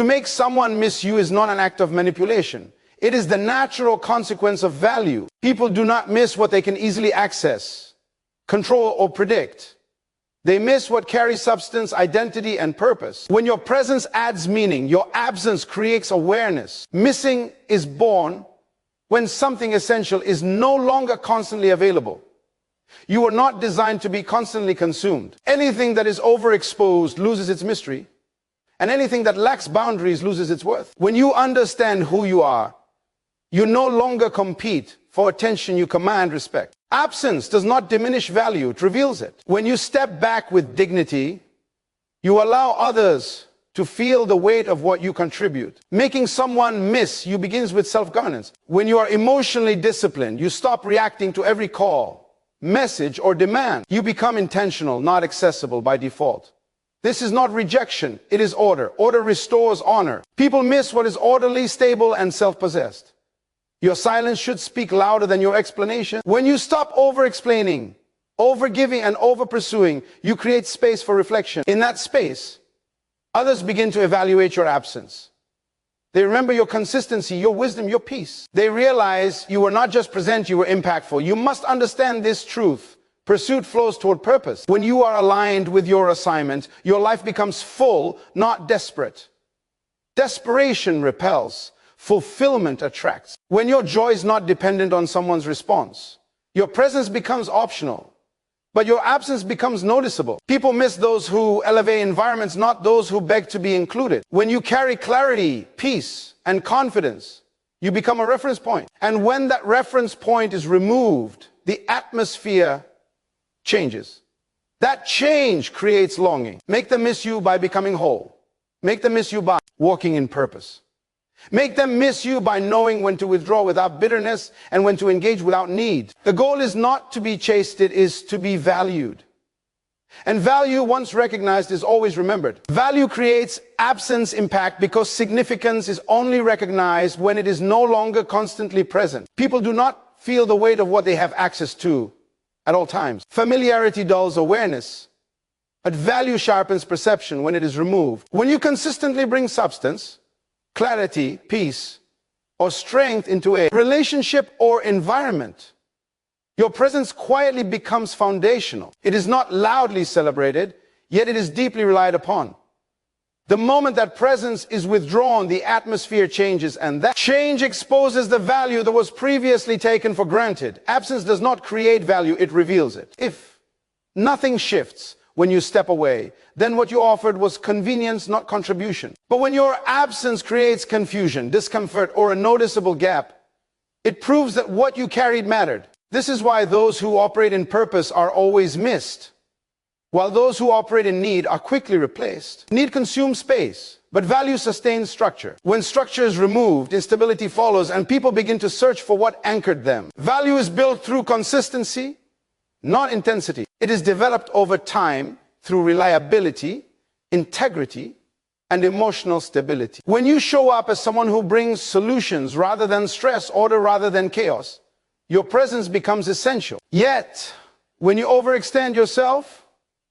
To make someone miss you is not an act of manipulation. It is the natural consequence of value. People do not miss what they can easily access, control, or predict. They miss what carries substance, identity, and purpose. When your presence adds meaning, your absence creates awareness. Missing is born when something essential is no longer constantly available. You are not designed to be constantly consumed. Anything that is overexposed loses its mystery, and anything that lacks boundaries loses its worth. When you understand who you are, you no longer compete for attention, you command respect. Absence does not diminish value, it reveals it. When you step back with dignity, you allow others to feel the weight of what you contribute. Making someone miss you begins with self-governance. When you are emotionally disciplined, you stop reacting to every call, message, or demand. You become intentional, not accessible by default. This is not rejection, it is order. Order restores honor. People miss what is orderly, stable, and self-possessed. Your silence should speak louder than your explanation. When you stop over-explaining, over-giving, and over-pursuing, you create space for reflection. In that space, others begin to evaluate your absence. They remember your consistency, your wisdom, your peace. They realize you were not just present, you were impactful. You must understand this truth. Pursuit flows toward purpose. When you are aligned with your assignment, your life becomes full, not desperate. Desperation repels. Fulfillment attracts. When your joy is not dependent on someone's response, your presence becomes optional, but your absence becomes noticeable. People miss those who elevate environments, not those who beg to be included. When you carry clarity, peace, and confidence, you become a reference point. And when that reference point is removed, the atmosphere changes. That change creates longing. Make them miss you by becoming whole. Make them miss you by walking in purpose. Make them miss you by knowing when to withdraw without bitterness and when to engage without need. The goal is not to be chased, it is to be valued. And value, once recognized, is always remembered. Value creates absence impact because significance is only recognized when it is no longer constantly present. People do not feel the weight of what they have access to at all times. Familiarity dulls awareness, but value sharpens perception when it is removed. When you consistently bring substance, clarity, peace, or strength into a relationship or environment, your presence quietly becomes foundational. It is not loudly celebrated, yet it is deeply relied upon. The moment that presence is withdrawn, the atmosphere changes, and that change exposes the value that was previously taken for granted. Absence does not create value, it reveals it. If nothing shifts when you step away, then what you offered was convenience, not contribution. But when your absence creates confusion, discomfort, or a noticeable gap, it proves that what you carried mattered. This is why those who operate in purpose are always missed, while those who operate in need are quickly replaced. Need consumes space, but value sustains structure. When structure is removed, instability follows, and people begin to search for what anchored them. Value is built through consistency, not intensity. It is developed over time through reliability, integrity, and emotional stability. When you show up as someone who brings solutions rather than stress, order rather than chaos, your presence becomes essential. Yet, when you overextend yourself,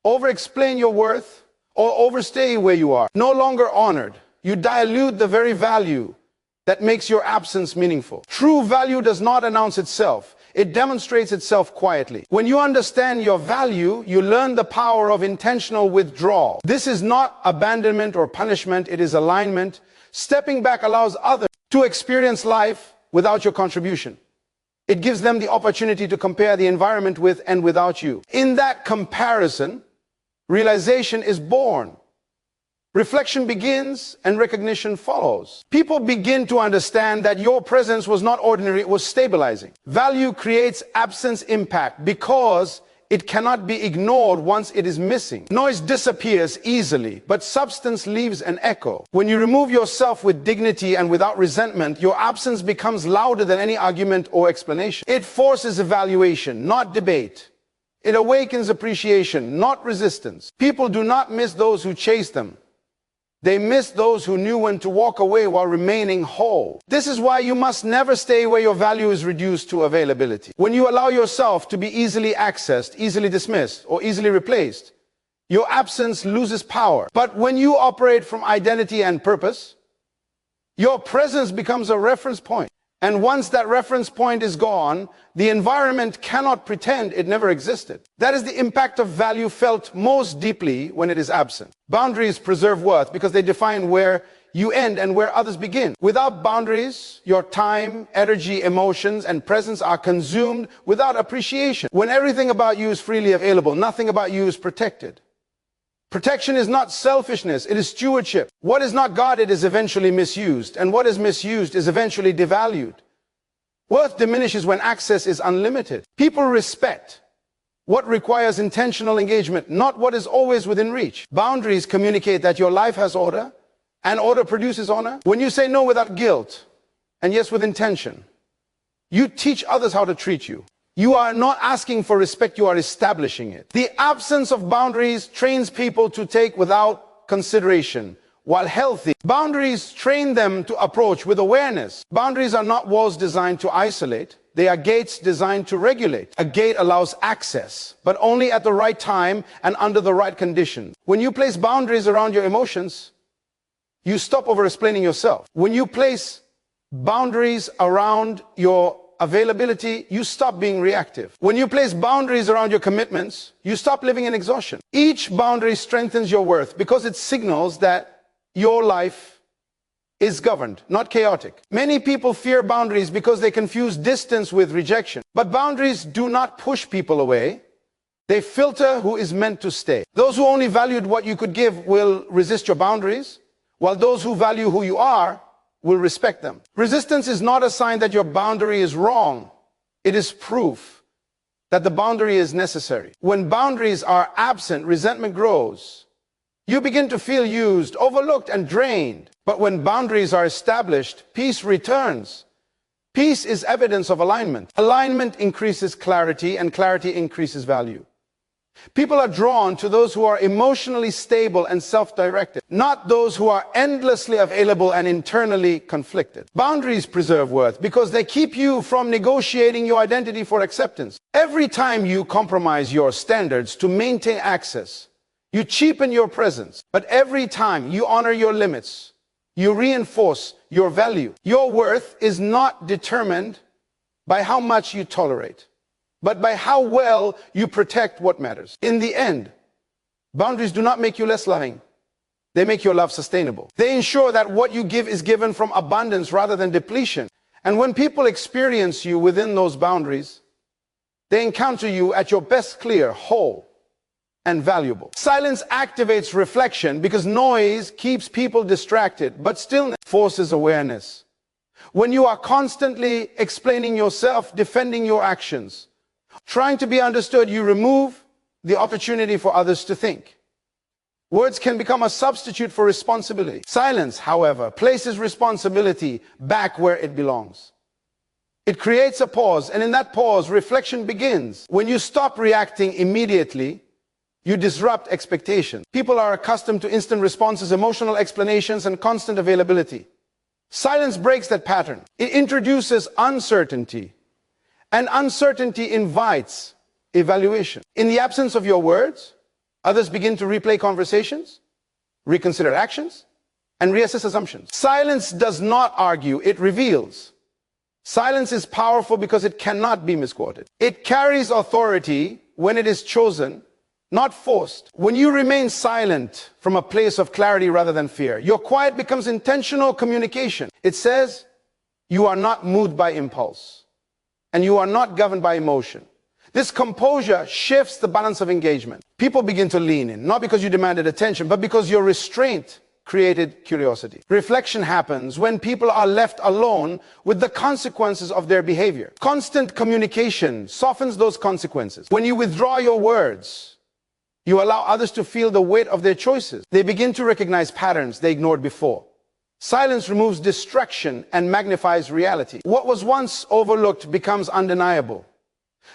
over-explain your worth, or overstay where you are, no longer honored, you dilute the very value that makes your absence meaningful. True value does not announce itself. It demonstrates itself quietly. When you understand your value, you learn the power of intentional withdrawal. This is not abandonment or punishment, it is alignment. Stepping back allows others to experience life without your contribution. It gives them the opportunity to compare the environment with and without you. In that comparison, realization is born. Reflection begins and recognition follows. People begin to understand that your presence was not ordinary, it was stabilizing. Value creates absence impact because it cannot be ignored once it is missing. Noise disappears easily, but substance leaves an echo. When you remove yourself with dignity and without resentment, your absence becomes louder than any argument or explanation. It forces evaluation, not debate. It awakens appreciation, not resistance. People do not miss those who chase them. They miss those who knew when to walk away while remaining whole. This is why you must never stay where your value is reduced to availability. When you allow yourself to be easily accessed, easily dismissed, or easily replaced, your absence loses power. But when you operate from identity and purpose, Your presence becomes a reference point. And once that reference point is gone, the environment cannot pretend it never existed. That is the impact of value felt most deeply when it is absent. Boundaries preserve worth because they define where you end and where others begin. Without boundaries, your time, energy, emotions, and presence are consumed without appreciation. When everything about you is freely available, nothing about you is protected. Protection is not selfishness, it is stewardship. What is not guarded is eventually misused, and what is misused is eventually devalued. Worth diminishes when access is unlimited. People respect what requires intentional engagement, not what is always within reach. Boundaries communicate that your life has order, and order produces honor. When you say no without guilt, and yes with intention, you teach others how to treat you. You are not asking for respect, you are establishing it. The absence of boundaries trains people to take without consideration, while healthy. Boundaries train them to approach with awareness. Boundaries are not walls designed to isolate, they are gates designed to regulate. A gate allows access, but only at the right time and under the right conditions. When you place boundaries around your emotions, you stop over-explaining yourself. When you place boundaries around your availability, you stop being reactive. When you place boundaries around your commitments, you stop living in exhaustion. Each boundary strengthens your worth because it signals that your life is governed, not chaotic. Many people fear boundaries because they confuse distance with rejection. But boundaries do not push people away. They filter who is meant to stay. Those who only valued what you could give will resist your boundaries, while those who value who you are will respect them. Resistance is not a sign that your boundary is wrong. It is proof that the boundary is necessary. When boundaries are absent, resentment grows. You begin to feel used, overlooked, and drained. But when boundaries are established, peace returns. Peace is evidence of alignment. Alignment increases clarity, and clarity increases value. People are drawn to those who are emotionally stable and self-directed, not those who are endlessly available and internally conflicted. Boundaries preserve worth because they keep you from negotiating your identity for acceptance. Every time you compromise your standards to maintain access, you cheapen your presence. But every time you honor your limits, you reinforce your value. Your worth is not determined by how much you tolerate, but by how well you protect what matters. In the end, boundaries do not make you less loving. They make your love sustainable. They ensure that what you give is given from abundance rather than depletion. And when people experience you within those boundaries, they encounter you at your best, clear, whole, and valuable. Silence activates reflection because noise keeps people distracted, but stillness forces awareness. When you are constantly explaining yourself, defending your actions, trying to be understood, you remove the opportunity for others to think. Words can become a substitute for responsibility. Silence, however, places responsibility back where it belongs. It creates a pause, and in that pause, reflection begins. When you stop reacting immediately, you disrupt expectations. People are accustomed to instant responses, emotional explanations, and constant availability. Silence breaks that pattern. It introduces uncertainty. And uncertainty invites evaluation. In the absence of your words, others begin to replay conversations, reconsider actions, and reassess assumptions. Silence does not argue, it reveals. Silence is powerful because it cannot be misquoted. It carries authority when it is chosen, not forced. When you remain silent from a place of clarity rather than fear, your quiet becomes intentional communication. It says, you are not moved by impulse, and you are not governed by emotion. This composure shifts the balance of engagement. People begin to lean in, not because you demanded attention, but because your restraint created curiosity. Reflection happens when people are left alone with the consequences of their behavior. Constant communication softens those consequences. When you withdraw your words, you allow others to feel the weight of their choices. They begin to recognize patterns they ignored before. Silence removes distraction and magnifies reality. What was once overlooked becomes undeniable.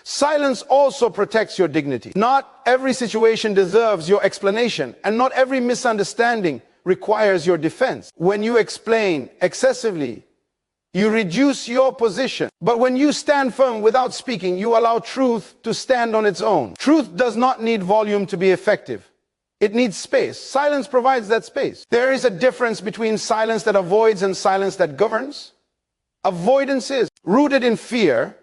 Silence also protects your dignity. Not every situation deserves your explanation, and not every misunderstanding requires your defense. When you explain excessively, you reduce your position. But when you stand firm without speaking, you allow truth to stand on its own. Truth does not need volume to be effective. It needs space. Silence provides that space. There is a difference between silence that avoids and silence that governs. Avoidance is rooted in fear,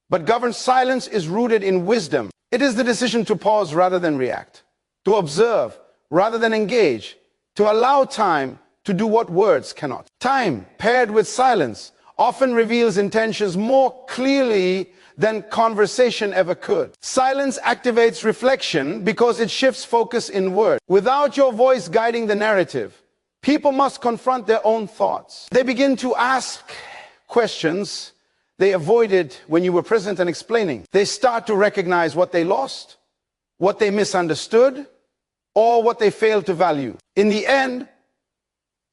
but governed silence is rooted in wisdom. It is the decision to pause rather than react, to observe rather than engage, to allow time to do what words cannot. Time paired with silence often reveals intentions more clearly than conversation ever could. Silence activates reflection because it shifts focus inward. Without your voice guiding the narrative, people must confront their own thoughts. They begin to ask questions they avoided when you were present and explaining. They start to recognize what they lost, what they misunderstood, or what they failed to value. In the end,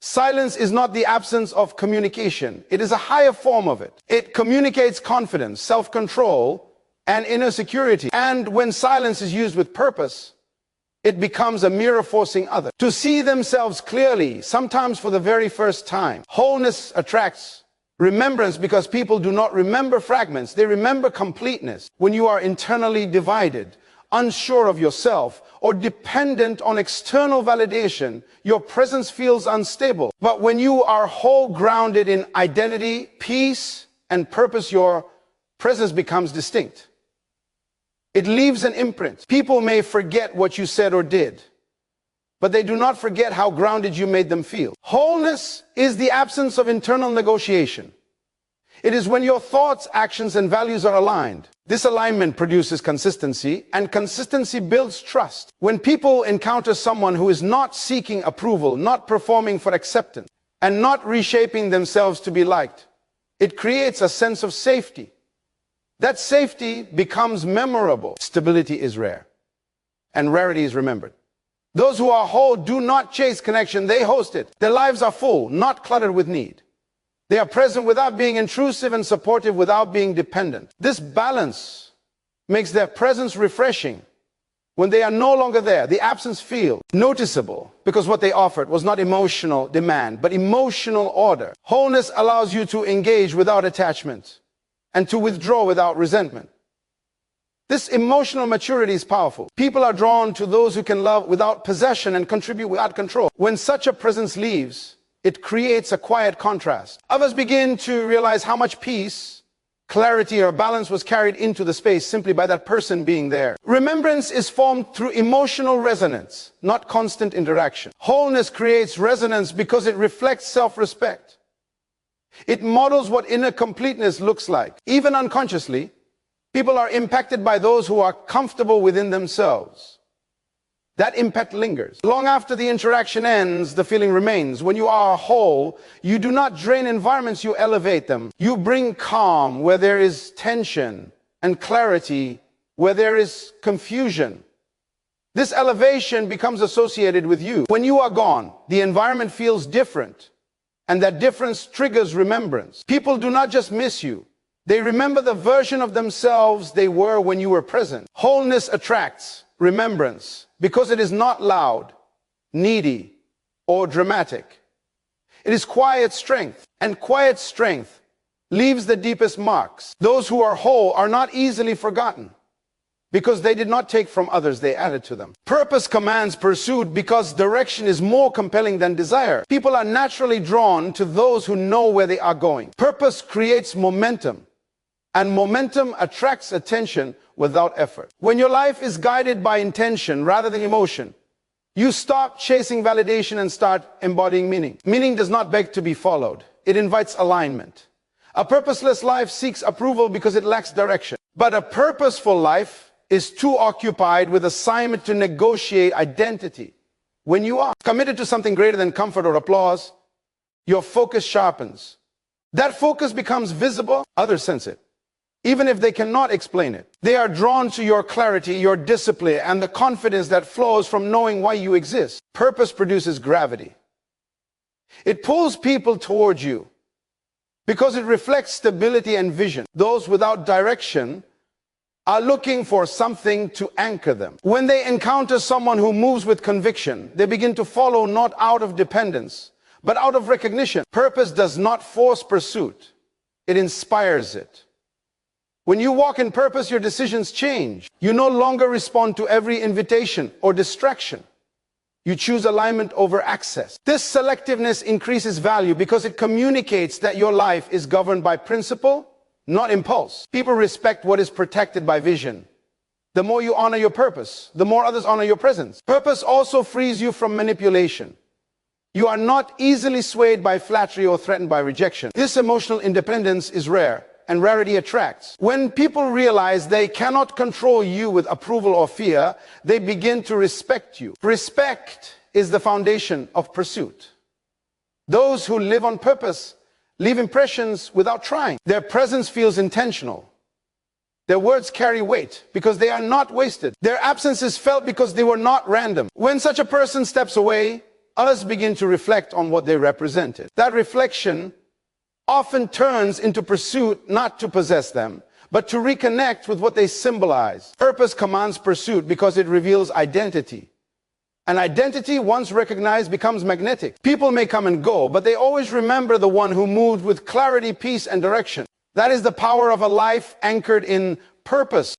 silence is not the absence of communication. It is a higher form of it. It communicates confidence, self-control, and inner security. And when silence is used with purpose, it becomes a mirror forcing others to see themselves clearly, sometimes for the very first time. Wholeness attracts remembrance because people do not remember fragments. They remember completeness. When you are internally divided, unsure of yourself, or dependent on external validation, your presence feels unstable. But when you are whole, grounded in identity, peace, and purpose, your presence becomes distinct. It leaves an imprint. People may forget what you said or did, but they do not forget how grounded you made them feel. Wholeness is the absence of internal negotiation. It is when your thoughts, actions, and values are aligned. This alignment produces consistency, and consistency builds trust. When people encounter someone who is not seeking approval, not performing for acceptance, and not reshaping themselves to be liked, it creates a sense of safety. That safety becomes memorable. Stability is rare, and rarity is remembered. Those who are whole do not chase connection, they host it. Their lives are full, not cluttered with need. They are present without being intrusive and supportive without being dependent. This balance makes their presence refreshing. When they are no longer there, the absence feels noticeable because what they offered was not emotional demand, but emotional order. Wholeness allows you to engage without attachment and to withdraw without resentment. This emotional maturity is powerful. People are drawn to those who can love without possession and contribute without control. When such a presence leaves, it creates a quiet contrast. Others begin to realize how much peace, clarity, or balance was carried into the space simply by that person being there. Remembrance is formed through emotional resonance, not constant interaction. Wholeness creates resonance because it reflects self-respect. It models what inner completeness looks like. Even unconsciously, people are impacted by those who are comfortable within themselves. That impact lingers. Long after the interaction ends, the feeling remains. When you are whole, you do not drain environments, you elevate them. You bring calm where there is tension and clarity where there is confusion. This elevation becomes associated with you. When you are gone, the environment feels different, and that difference triggers remembrance. People do not just miss you. They remember the version of themselves they were when you were present. Wholeness attracts remembrance because it is not loud, needy, or dramatic. It is quiet strength, and quiet strength leaves the deepest marks. Those who are whole are not easily forgotten because they did not take from others, they added to them. Purpose commands pursuit because direction is more compelling than desire. People are naturally drawn to those who know where they are going. Purpose creates momentum, and momentum attracts attention without effort. When your life is guided by intention rather than emotion, you stop chasing validation and start embodying meaning. Meaning does not beg to be followed. It invites alignment. A purposeless life seeks approval because it lacks direction. But a purposeful life is too occupied with assignment to negotiate identity. When you are committed to something greater than comfort or applause, your focus sharpens. That focus becomes visible, others sense it. Even if they cannot explain it, they are drawn to your clarity, your discipline, and the confidence that flows from knowing why you exist. Purpose produces gravity. It pulls people towards you because it reflects stability and vision. Those without direction are looking for something to anchor them. When they encounter someone who moves with conviction, they begin to follow not out of dependence, but out of recognition. Purpose does not force pursuit. It inspires it. When you walk in purpose, your decisions change. You no longer respond to every invitation or distraction. You choose alignment over access. This selectiveness increases value because it communicates that your life is governed by principle, not impulse. People respect what is protected by vision. The more you honor your purpose, the more others honor your presence. Purpose also frees you from manipulation. You are not easily swayed by flattery or threatened by rejection. This emotional independence is rare, and rarity attracts. When people realize they cannot control you with approval or fear, they begin to respect you. Respect is the foundation of pursuit. Those who live on purpose leave impressions without trying. Their presence feels intentional. Their words carry weight because they are not wasted. Their absence is felt because they were not random. When such a person steps away, others begin to reflect on what they represented. That reflection often turns into pursuit, not to possess them, but to reconnect with what they symbolize. Purpose commands pursuit because it reveals identity. An identity, once recognized, becomes magnetic. People may come and go, but they always remember the one who moved with clarity, peace, and direction. That is the power of a life anchored in purpose.